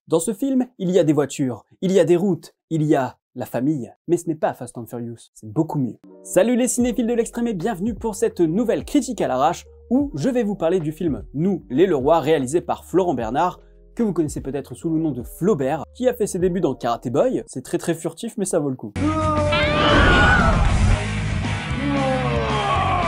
Dans ce film, il y a des voitures, il y a des routes, il y a la famille, mais ce n'est pas Fast and Furious, c'est beaucoup mieux. Salut les cinéphiles de l'extrême et bienvenue pour cette nouvelle critique à l'arrache où je vais vous parler du film Nous, les Leroy, réalisé par Florent Bernard, que vous connaissez peut-être sous le nom de Flaubert, qui a fait ses débuts dans Karate Boy. C'est très furtif mais ça vaut le coup.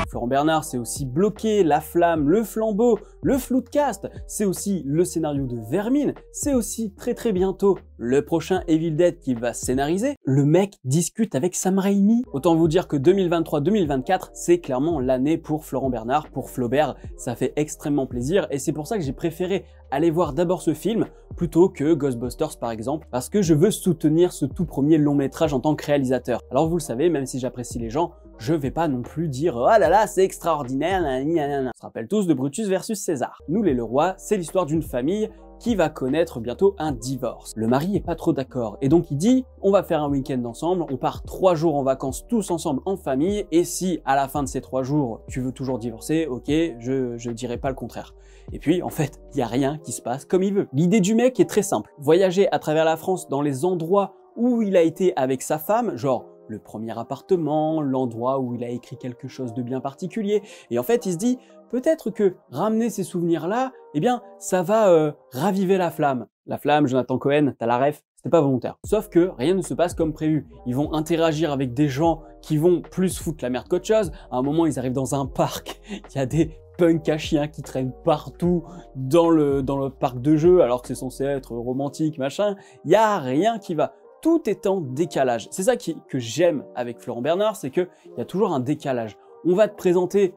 Florent Bernard, c'est aussi Bloqué, La Flamme, Le Flambeau, Le Floodcast, c'est aussi le scénario de Vermine, c'est aussi très bientôt le prochain Evil Dead qu'il va scénariser. Le mec discute avec Sam Raimi. Autant vous dire que 2023-2024, c'est clairement l'année pour Florent Bernard, pour Flaubert, ça fait extrêmement plaisir et c'est pour ça que j'ai préféré aller voir d'abord ce film plutôt que Ghostbusters par exemple, parce que je veux soutenir ce tout premier long métrage en tant que réalisateur. Alors vous le savez, même si j'apprécie les gens, je vais pas non plus dire « Oh là là, c'est extraordinaire, nanana ». On se rappelle tous de Brutus versus César. Nous les Leroy, c'est l'histoire d'une famille qui va connaître bientôt un divorce. Le mari est pas trop d'accord et donc il dit « On va faire un week-end ensemble, on part 3 jours en vacances tous ensemble en famille et si à la fin de ces 3 jours tu veux toujours divorcer, ok, je dirai pas le contraire ». Et puis, en fait, il n'y a rien qui se passe comme il veut. L'idée du mec est très simple. Voyager à travers la France dans les endroits où il a été avec sa femme, genre le premier appartement, l'endroit où il a écrit quelque chose de bien particulier. Et en fait, il se dit, peut-être que ramener ces souvenirs-là, eh bien, ça va raviver la flamme. La flamme, Jonathan Cohen, t'as la ref, c'était pas volontaire. Sauf que rien ne se passe comme prévu. Ils vont interagir avec des gens qui vont plus foutre la merde qu'autre chose. À un moment, ils arrivent dans un parc, il y a des punk à chiens qui traînent partout dans le parc de jeux alors que c'est censé être romantique, machin. Il y a rien qui va. Tout est en décalage. C'est ça que j'aime avec Florent Bernard, c'est qu'il y a toujours un décalage. On va te présenter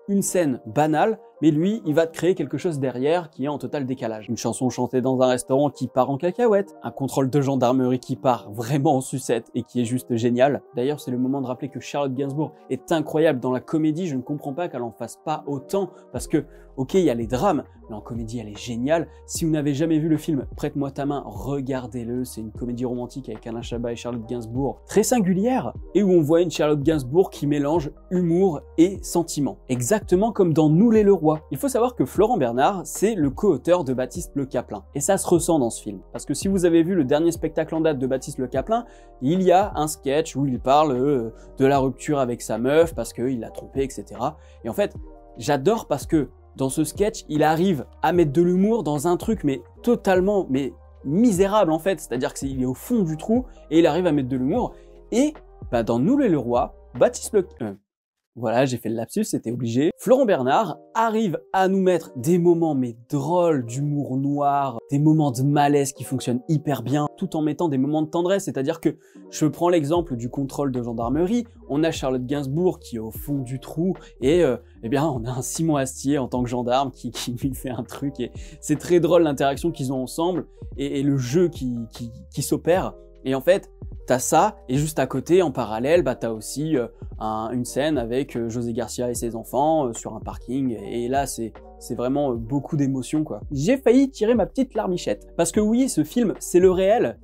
une scène banale, mais lui, il va te créer quelque chose derrière qui est en total décalage. Une chanson chantée dans un restaurant qui part en cacahuète, un contrôle de gendarmerie qui part vraiment en sucette et qui est juste génial. D'ailleurs, c'est le moment de rappeler que Charlotte Gainsbourg est incroyable dans la comédie. Je ne comprends pas qu'elle en fasse pas autant parce que, ok, il y a les drames, mais en comédie, elle est géniale. Si vous n'avez jamais vu le film Prête-moi ta main, regardez-le. C'est une comédie romantique avec Alain Chabat et Charlotte Gainsbourg très singulière et où on voit une Charlotte Gainsbourg qui mélange humour et sentiment. Exactement comme dans Nous les Leroy. Il faut savoir que Florent Bernard, c'est le co-auteur de Baptiste Le Caplin. Et ça se ressent dans ce film. Parce que si vous avez vu le dernier spectacle en date de Baptiste Le Caplin, il y a un sketch où il parle de la rupture avec sa meuf parce qu'il l'a trompée, etc. Et en fait, j'adore parce que dans ce sketch, il arrive à mettre de l'humour dans un truc mais totalement misérable en fait. C'est-à-dire qu'il est au fond du trou et il arrive à mettre de l'humour. Et dans Nous les Leroy, Baptiste Le... Voilà, j'ai fait le lapsus, c'était obligé. Florent Bernard arrive à nous mettre des moments mais drôles, d'humour noir, des moments de malaise qui fonctionnent hyper bien, tout en mettant des moments de tendresse. C'est-à-dire que je prends l'exemple du contrôle de gendarmerie, on a Charlotte Gainsbourg qui est au fond du trou et eh bien on a un Simon Astier en tant que gendarme qui lui fait un truc et c'est très drôle l'interaction qu'ils ont ensemble et le jeu qui s'opère. Et en fait, t'as ça, et juste à côté, en parallèle, t'as aussi une scène avec José Garcia et ses enfants sur un parking, et là, c'est vraiment beaucoup d'émotions, quoi. J'ai failli tirer ma petite larmichette. Parce que oui, ce film, c'est le réel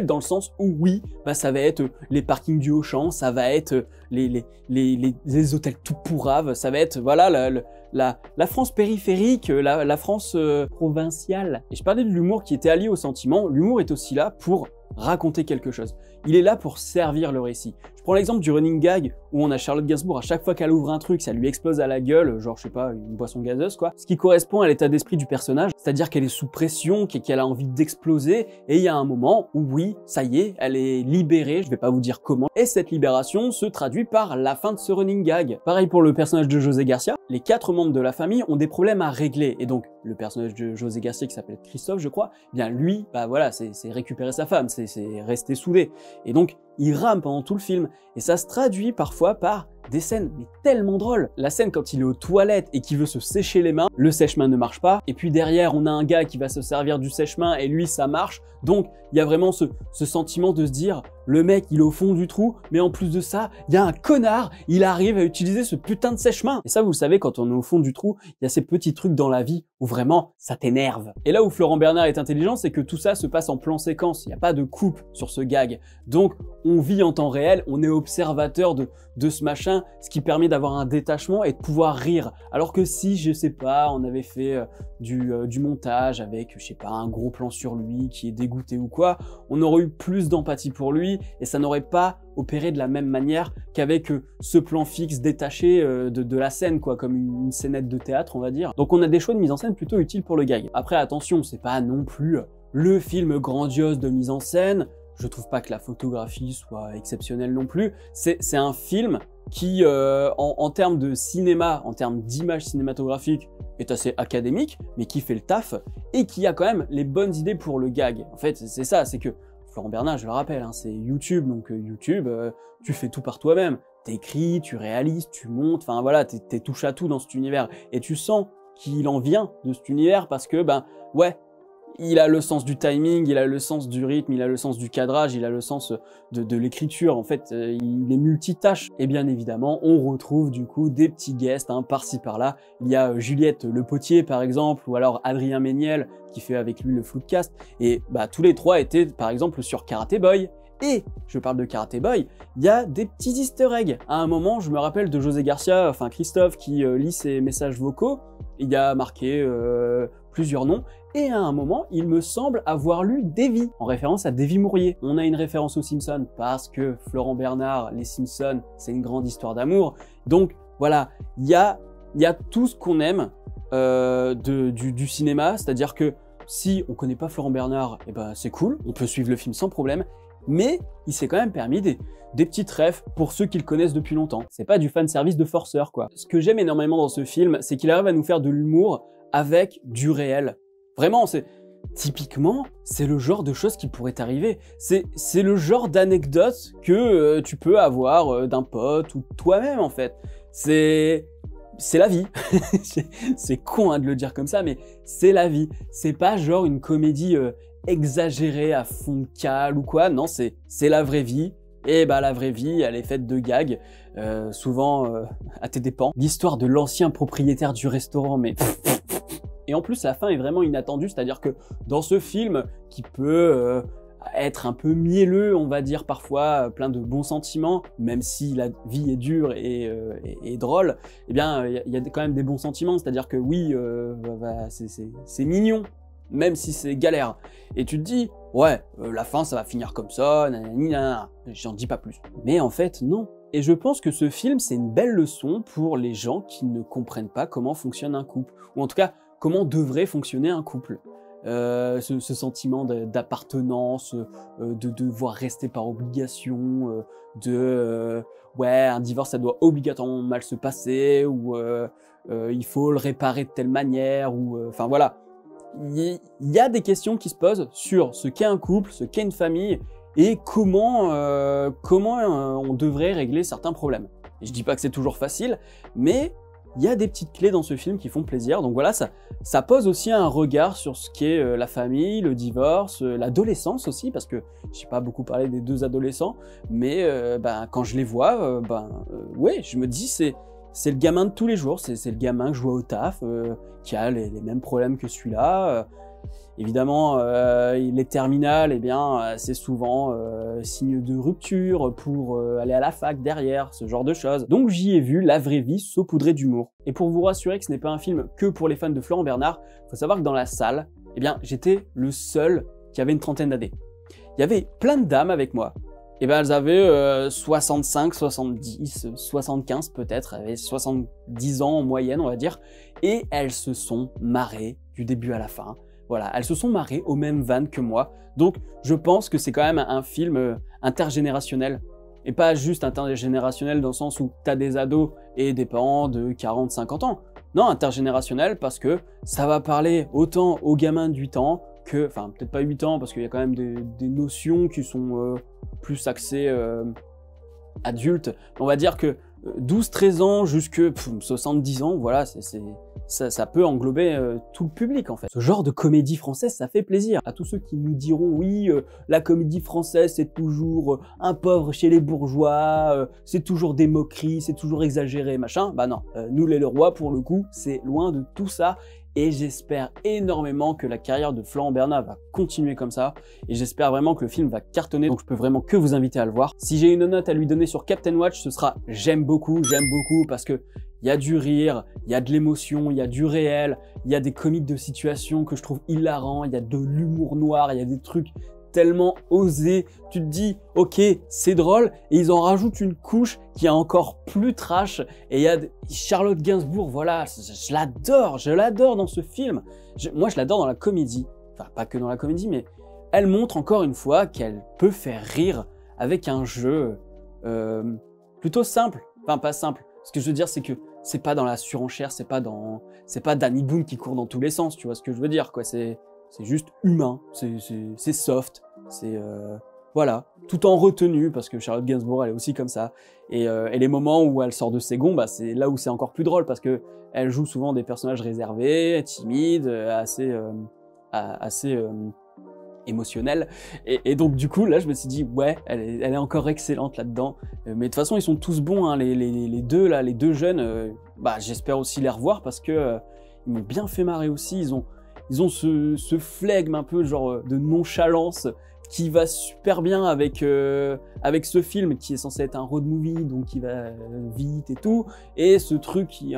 dans le sens où oui, ça va être les parkings du Auchan, ça va être les hôtels tout pourraves, ça va être, voilà, la France périphérique, la France provinciale. Et je parlais de l'humour qui était allié au sentiment, l'humour est aussi là pour raconter quelque chose. Il est là pour servir le récit. Je prends l'exemple du running gag où on a Charlotte Gainsbourg, à chaque fois qu'elle ouvre un truc, ça lui explose à la gueule, genre je sais pas, une boisson gazeuse quoi. Ce qui correspond à l'état d'esprit du personnage, c'est-à-dire qu'elle est sous pression, qu'elle a envie d'exploser, et il y a un moment où oui, ça y est, elle est libérée, je vais pas vous dire comment, et cette libération se traduit par la fin de ce running gag. Pareil pour le personnage de José Garcia, les 4 membres de la famille ont des problèmes à régler, et donc le personnage de José Garcia qui s'appelle Christophe je crois, eh bien lui, voilà, c'est récupérer sa femme, c'est rester soudé, et donc il rame pendant tout le film, et ça se traduit parfois par des scènes mais tellement drôles. La scène quand il est aux toilettes et qu'il veut se sécher les mains, le sèche-main ne marche pas, et puis derrière on a un gars qui va se servir du sèche-main et lui ça marche, donc il y a vraiment ce sentiment de se dire le mec il est au fond du trou, mais en plus de ça, il y a un connard, il arrive à utiliser ce putain de sèche-main. Et ça vous le savez, quand on est au fond du trou, il y a ces petits trucs dans la vie où vraiment ça t'énerve. Et là où Florent Bernard est intelligent, c'est que tout ça se passe en plan séquence, il n'y a pas de coupe sur ce gag, donc on vit en temps réel, on est observateur de ce machin, bien, ce qui permet d'avoir un détachement et de pouvoir rire. Alors que si, je sais pas, on avait fait du montage avec, je sais pas, un gros plan sur lui qui est dégoûté ou quoi, on aurait eu plus d'empathie pour lui et ça n'aurait pas opéré de la même manière qu'avec ce plan fixe détaché de la scène, quoi, comme une scénette de théâtre, on va dire. Donc on a des choix de mise en scène plutôt utiles pour le gag. Après, attention, c'est pas non plus le film grandiose de mise en scène. Je trouve pas que la photographie soit exceptionnelle non plus. C'est un film qui, en termes de cinéma, en termes d'image cinématographique, est assez académique, mais qui fait le taf et qui a quand même les bonnes idées pour le gag. En fait, c'est ça, c'est que Florent Bernard, je le rappelle, hein, c'est YouTube, donc YouTube, tu fais tout par toi-même. T'écris, tu réalises, tu montes, enfin voilà, t'es touche à tout dans cet univers. Et tu sens qu'il en vient de cet univers parce que, ben, ouais, il a le sens du timing, il a le sens du rythme, il a le sens du cadrage, il a le sens de l'écriture. En fait, il est multitâche. Et bien évidemment, on retrouve du coup des petits guests hein, par-ci par-là. Il y a Juliette Le Potier par exemple, ou alors Adrien Méniel qui fait avec lui le Floodcast. Et bah, tous les trois étaient par exemple sur Karate Boy. Et je parle de Karate Boy, il y a des petits easter eggs. À un moment, je me rappelle de José Garcia, enfin Christophe, qui lit ses messages vocaux. Il y a marqué plusieurs noms. Et à un moment, il me semble avoir lu Davy, en référence à Davy Mourier. On a une référence aux Simpsons parce que Florent Bernard, les Simpsons, c'est une grande histoire d'amour. Donc voilà, il y a tout ce qu'on aime du cinéma, c'est-à-dire que si on connaît pas Florent Bernard, eh ben c'est cool, on peut suivre le film sans problème. Mais il s'est quand même permis des petites refs pour ceux qui le connaissent depuis longtemps. C'est pas du fanservice de forceur, quoi. Ce que j'aime énormément dans ce film, c'est qu'il arrive à nous faire de l'humour avec du réel. Vraiment, typiquement, c'est le genre de choses qui pourrait arriver. C'est le genre d'anecdote que tu peux avoir d'un pote ou toi-même, en fait. C'est la vie. C'est con hein, de le dire comme ça, mais c'est la vie. C'est pas genre une comédie exagérée à fond de cale ou quoi. Non, c'est la vraie vie. Et bah la vraie vie, elle est faite de gags, souvent à tes dépens. L'histoire de l'ancien propriétaire du restaurant, mais... Et en plus, la fin est vraiment inattendue, c'est-à-dire que dans ce film, qui peut être un peu mielleux, on va dire parfois, plein de bons sentiments, même si la vie est dure et drôle, eh bien, il y a quand même des bons sentiments, c'est-à-dire que oui, c'est mignon, même si c'est galère. Et tu te dis, ouais, la fin, ça va finir comme ça, nanani, nanana. J'en dis pas plus. Mais en fait, non. Et je pense que ce film, c'est une belle leçon pour les gens qui ne comprennent pas comment fonctionne un couple, ou en tout cas, comment devrait fonctionner un couple. Ce sentiment d'appartenance, de devoir rester par obligation, ouais, un divorce ça doit obligatoirement mal se passer, ou il faut le réparer de telle manière, ou enfin voilà. Il y a des questions qui se posent sur ce qu'est un couple, ce qu'est une famille, et comment on devrait régler certains problèmes. Et je dis pas que c'est toujours facile, mais il y a des petites clés dans ce film qui font plaisir, donc voilà, ça pose aussi un regard sur ce qu'est la famille, le divorce, l'adolescence aussi, parce que j'ai pas beaucoup parlé des deux adolescents, mais quand je les vois, ouais, je me dis c'est le gamin de tous les jours, c'est le gamin que je vois au taf, qui a les mêmes problèmes que celui-là. Évidemment, les terminales, eh bien, c'est souvent signe de rupture pour aller à la fac derrière, ce genre de choses. Donc j'y ai vu la vraie vie saupoudrée d'humour. Et pour vous rassurer que ce n'est pas un film que pour les fans de Florent Bernard, il faut savoir que dans la salle, eh bien, j'étais le seul qui avait une trentaine d'années. Il y avait plein de dames avec moi. Et ben elles avaient 65, 70, 75 peut-être, elles avaient 70 ans en moyenne, on va dire, et elles se sont marrées du début à la fin. Voilà, elles se sont marrées aux mêmes vannes que moi. Donc, je pense que c'est quand même un film intergénérationnel. Et pas juste intergénérationnel dans le sens où t'as des ados et des parents de 40, 50 ans. Non, intergénérationnel parce que ça va parler autant aux gamins de 8 ans que... Enfin, peut-être pas 8 ans parce qu'il y a quand même des notions qui sont plus axées adultes. On va dire que 12-13 ans jusque 70 ans, voilà, ça peut englober tout le public en fait. Ce genre de comédie française, ça fait plaisir. À tous ceux qui nous diront oui, la comédie française c'est toujours un pauvre chez les bourgeois, c'est toujours des moqueries, c'est toujours exagéré, machin. Bah non, nous les Leroy pour le coup, c'est loin de tout ça. et j'espère énormément que la carrière de Florent Bernard va continuer comme ça et j'espère vraiment que le film va cartonner, donc je peux vraiment que vous inviter à le voir. Si j'ai une note à lui donner sur Captain Watch, ce sera j'aime beaucoup parce que il y a du rire, il y a de l'émotion, il y a du réel, il y a des comiques de situation que je trouve hilarants, il y a de l'humour noir, il y a des trucs tellement osés, tu te dis ok c'est drôle et ils en rajoutent une couche qui est encore plus trash et il y a Charlotte Gainsbourg, voilà, je l'adore dans ce film, moi je l'adore dans la comédie, enfin pas que dans la comédie mais elle montre encore une fois qu'elle peut faire rire avec un jeu plutôt simple, enfin pas simple, ce que je veux dire c'est que c'est pas dans la surenchère, c'est pas Danny Boone qui court dans tous les sens, tu vois ce que je veux dire quoi, c'est juste humain, c'est soft, c'est voilà, tout en retenue parce que Charlotte Gainsbourg elle est aussi comme ça et les moments où elle sort de ses gonds, bah c'est là où c'est encore plus drôle parce que elle joue souvent des personnages réservés, timides, assez émotionnels et donc du coup là je me suis dit ouais elle est encore excellente là-dedans, mais de toute façon ils sont tous bons hein, les deux jeunes, bah j'espère aussi les revoir parce que ils m'ont bien fait marrer aussi, ils ont ce flegme un peu genre de nonchalance qui va super bien avec ce film qui est censé être un road movie, donc qui va vite et tout, et ce truc qui est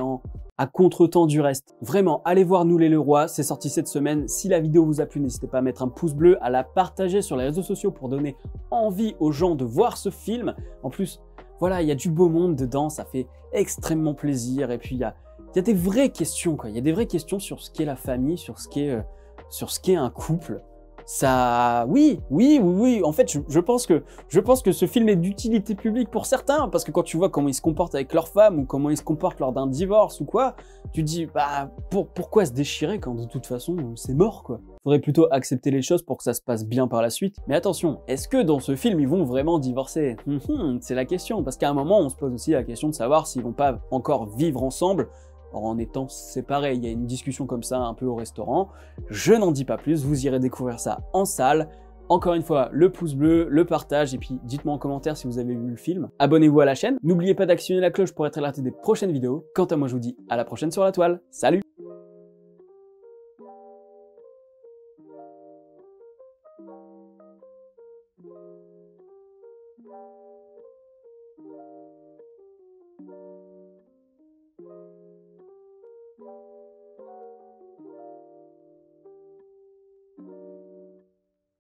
à contre-temps du reste. Vraiment, allez voir Nous les Leroy, c'est sorti cette semaine. Si la vidéo vous a plu, n'hésitez pas à mettre un pouce bleu, à la partager sur les réseaux sociaux pour donner envie aux gens de voir ce film. En plus, voilà, il y a du beau monde dedans, ça fait extrêmement plaisir, et puis il y a des vraies questions, quoi. Il y a des vraies questions sur ce qu'est la famille, sur ce qu'est un couple. Ça, oui. En fait, je pense que ce film est d'utilité publique pour certains, parce que quand tu vois comment ils se comportent avec leur femme ou comment ils se comportent lors d'un divorce ou quoi, tu te dis, bah, pourquoi se déchirer quand de toute façon c'est mort, quoi. Faudrait plutôt accepter les choses pour que ça se passe bien par la suite. Mais attention, est-ce que dans ce film ils vont vraiment divorcer? C'est la question, parce qu'à un moment on se pose aussi la question de savoir s'ils vont pas encore vivre ensemble en étant séparés. Il y a une discussion comme ça un peu au restaurant. Je n'en dis pas plus, vous irez découvrir ça en salle. Encore une fois, le pouce bleu, le partage, et puis dites-moi en commentaire si vous avez vu le film. Abonnez-vous à la chaîne. N'oubliez pas d'actionner la cloche pour être alerté des prochaines vidéos. Quant à moi, je vous dis à la prochaine sur la toile. Salut!